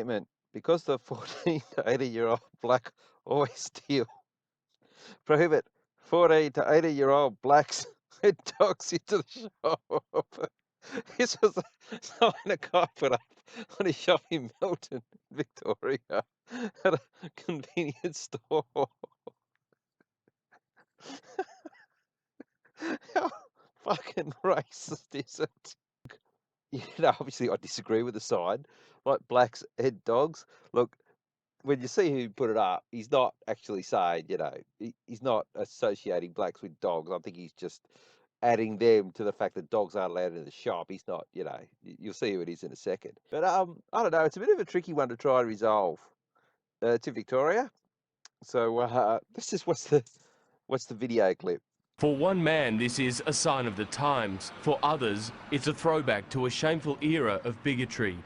statement, because the 14 to 80-year-old black always steal, prohibit 14 to 80-year-old blacks and dogs into the shop. This was a sign a guy put up on his shop in Melton, Victoria, at a convenience store. How fucking racist is it? Obviously I disagree with the sign. Like blacks and dogs. Look, when you see who put it up, he's not actually saying, he's not associating blacks with dogs. I think he's just adding them to the fact that dogs aren't allowed in the shop. He's not, you'll see who it is in a second. But I don't know, it's a bit of a tricky one to try and resolve. To Victoria. So this is what's the video clip. For one man, this is a sign of the times. For others, it's a throwback to a shameful era of bigotry.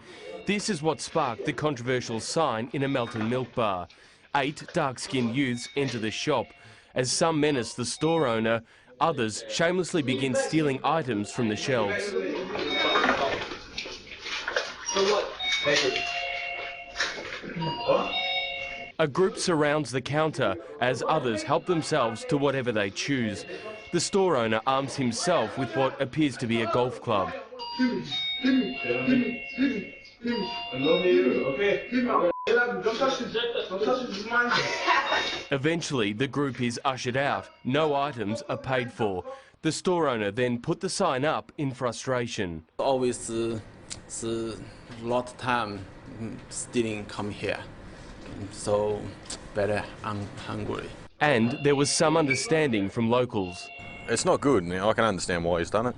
This is what sparked the controversial sign in a Melton milk bar. 8 dark-skinned youths enter the shop. As some menace the store owner, others shamelessly begin stealing items from the shelves. A group surrounds the counter as others help themselves to whatever they choose. The store owner arms himself with what appears to be a golf club. Eventually, the group is ushered out. No items are paid for. The store owner then put the sign up in frustration. Always a lot of time stealing come here. So very hungry. And there was some understanding from locals. It's not good. I can understand why he's done it.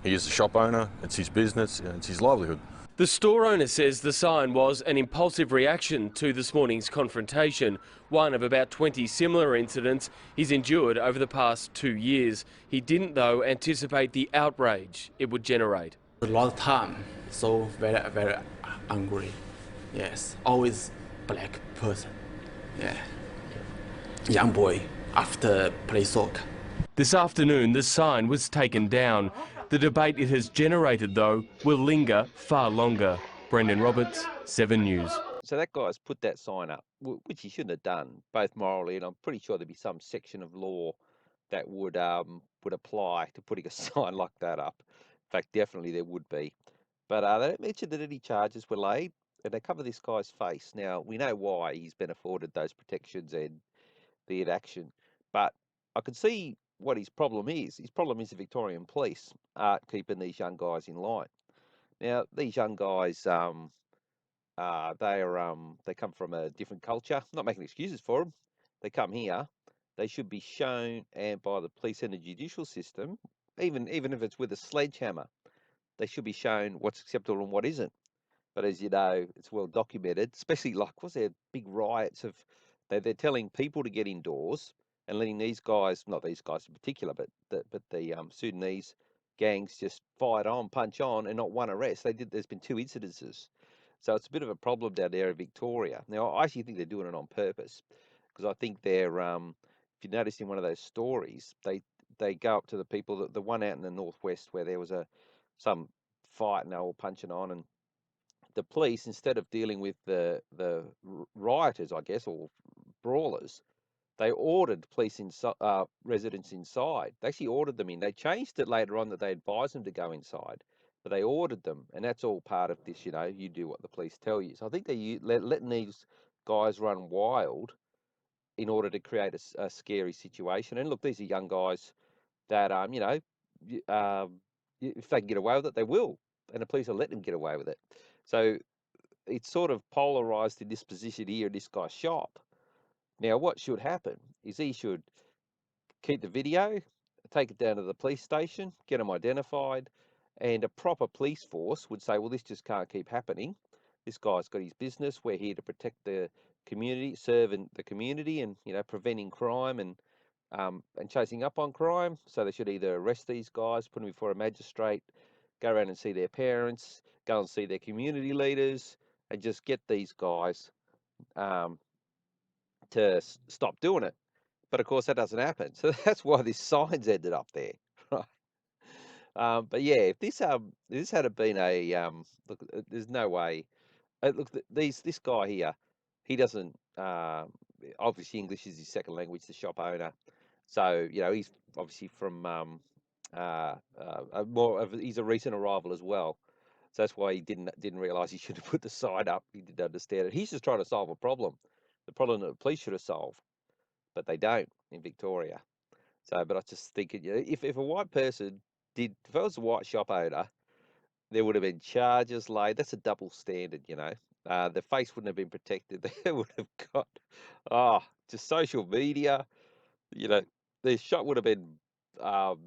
He is a shop owner, it's his business, it's his livelihood. The store owner says the sign was an impulsive reaction to this morning's confrontation, one of about 20 similar incidents he's endured over the past 2 years. He didn't, though, anticipate the outrage it would generate. A lot of time, so very angry. Yes, always black person. Yeah, young boy after play soccer. This afternoon, the sign was taken down. The debate it has generated, though, will linger far longer. Brendan Roberts, 7 News. So that guy's put that sign up, which he shouldn't have done, both morally, and I'm pretty sure there'd be some section of law that would apply to putting a sign like that up. In fact, definitely there would be. But they don't mention that any charges were laid, and they cover this guy's face. Now, we know why he's been afforded those protections and the inaction, but I can see what his problem is. His problem is the Victorian Police aren't keeping these young guys in line. Now, these young guys, they come from a different culture. I'm not making excuses for them. They come here. They should be shown, and by the police and the judicial system, even if it's with a sledgehammer, they should be shown what's acceptable and what isn't. But as you know, it's well documented, especially like, was there big riots of, they're telling people to get indoors and letting these guys, not these guys in particular, but the Sudanese gangs just fight on, punch on, and not one arrest. There's been 2 incidences. So it's a bit of a problem down there in Victoria. Now, I actually think they're doing it on purpose, because I think they're, if you notice in one of those stories, they go up to the people, the one out in the northwest where there was some fight and they were all punching on, and the police, instead of dealing with the rioters, I guess, or brawlers, they ordered police residents inside. They actually ordered them in. They changed it later on that they advised them to go inside, but they ordered them, and that's all part of this. You do what the police tell you. So I think they're letting these guys run wild in order to create a scary situation. And look, these are young guys that if they can get away with it, they will, and the police will let them get away with it. So it's sort of polarized in this position here in this guy's shop. Now, what should happen is he should keep the video, take it down to the police station, get them identified, and a proper police force would say, well, this just can't keep happening. This guy's got his business. We're here to protect the community, serving the community, and preventing crime and chasing up on crime. So they should either arrest these guys, put them before a magistrate, go around and see their parents, go and see their community leaders, and just get these guys to stop doing it. But of course, that doesn't happen. So that's why this sign's ended up there, right? But yeah, if this had been look, there's no way Look, this guy here, he doesn't. Obviously, English is his second language. The shop owner, so he's obviously from he's a recent arrival as well. So that's why he didn't realise he should have put the sign up. He didn't understand it. He's just trying to solve a problem, the problem that the police should have solved, but they don't in Victoria. So, but I just think, if a white person if I was a white shop owner, there would have been charges laid. That's a double standard. The face wouldn't have been protected. They would have got, just social media. You know, the shop would have been um,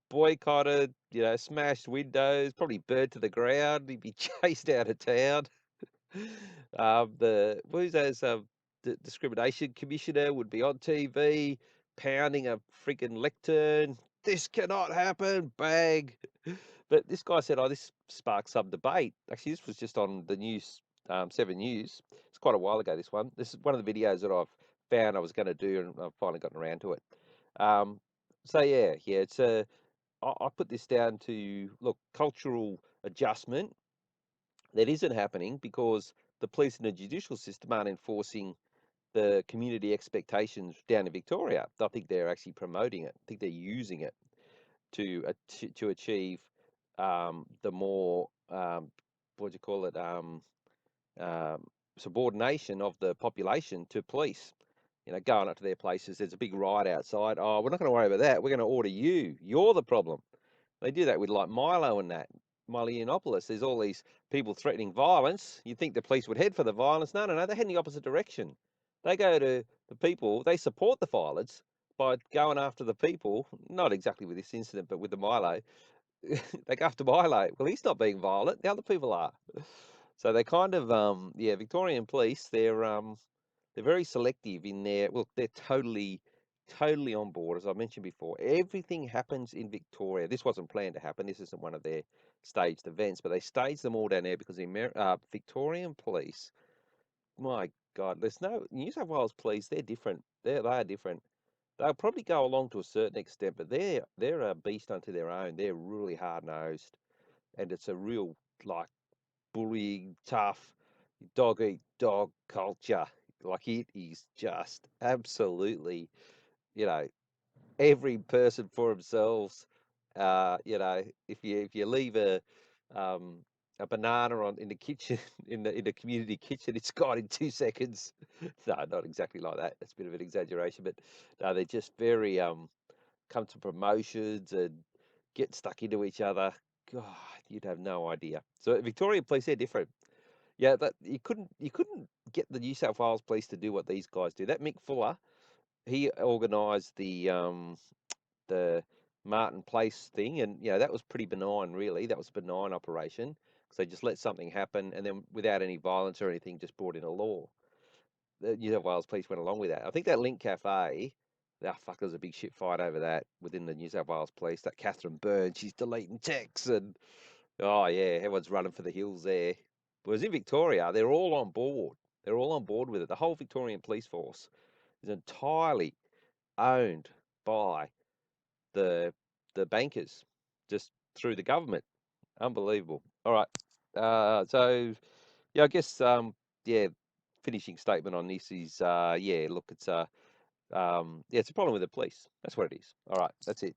boycotted. Smashed windows, probably burnt to the ground. He'd be chased out of town. Who's those? The discrimination commissioner would be on TV pounding a freaking lectern. This cannot happen. Bang. But this guy said, "Oh, this sparked some debate." Actually, this was just on the news, 7 News. It's quite a while ago. This is one of the videos that I've found I was going to do, and I've finally gotten around to it. So yeah. It's I put this down to, look, cultural adjustment that isn't happening because the police and the judicial system aren't enforcing the community expectations down in Victoria. I think they're actually promoting it. I think they're using it to achieve the more what do you call it, um, subordination of the population to police. Going up to their places. There's a big riot outside. Oh, we're not going to worry about that. We're going to order you. You're the problem. They do that with like Milo and that. Milo Yiannopoulos. There's all these people threatening violence. You'd think the police would head for the violence. No, they head in the opposite direction. They go to the people. They support the violence by going after the people. Not exactly with this incident, but with the Milo. They go after Milo. Well, he's not being violent. The other people are. So they kind of, Victorian police. They're very selective in their. Well, they're totally on board, as I mentioned before. Everything happens in Victoria. This wasn't planned to happen. This isn't one of their staged events, but they staged them all down there because the Victorian police, my God, there's no New South Wales police. They're different. They are different. They'll probably go along to a certain extent, but they're a beast unto their own. They're really hard nosed, and it's a real like bullying, tough, dog eat dog culture. Like it is just absolutely, you know, every person for themselves. If you leave um, a banana in the kitchen in the community kitchen, it's gone in 2 seconds. No, not exactly like that. That's a bit of an exaggeration, but no, they're just very come to promotions and get stuck into each other. God, you'd have no idea. So Victorian police, they're different. Yeah, that you couldn't get the New South Wales police to do what these guys do. That Mick Fuller, he organised the Martin Place thing, and that was pretty benign, really. That was a benign operation because they just let something happen, and then without any violence or anything, just brought in a law. The New South Wales police went along with that. I think that Link Cafe, fuck, there was a big shit fight over that within the New South Wales police. That Catherine Byrne, she's deleting texts, and oh yeah, everyone's running for the hills there. Whereas in Victoria, they're all on board. They're all on board with it. The whole Victorian police force is entirely owned by the bankers, just through the government. Unbelievable. All right. So yeah, I guess yeah, finishing statement on this is yeah, look, it's yeah, it's a problem with the police. That's what it is. All right, that's it.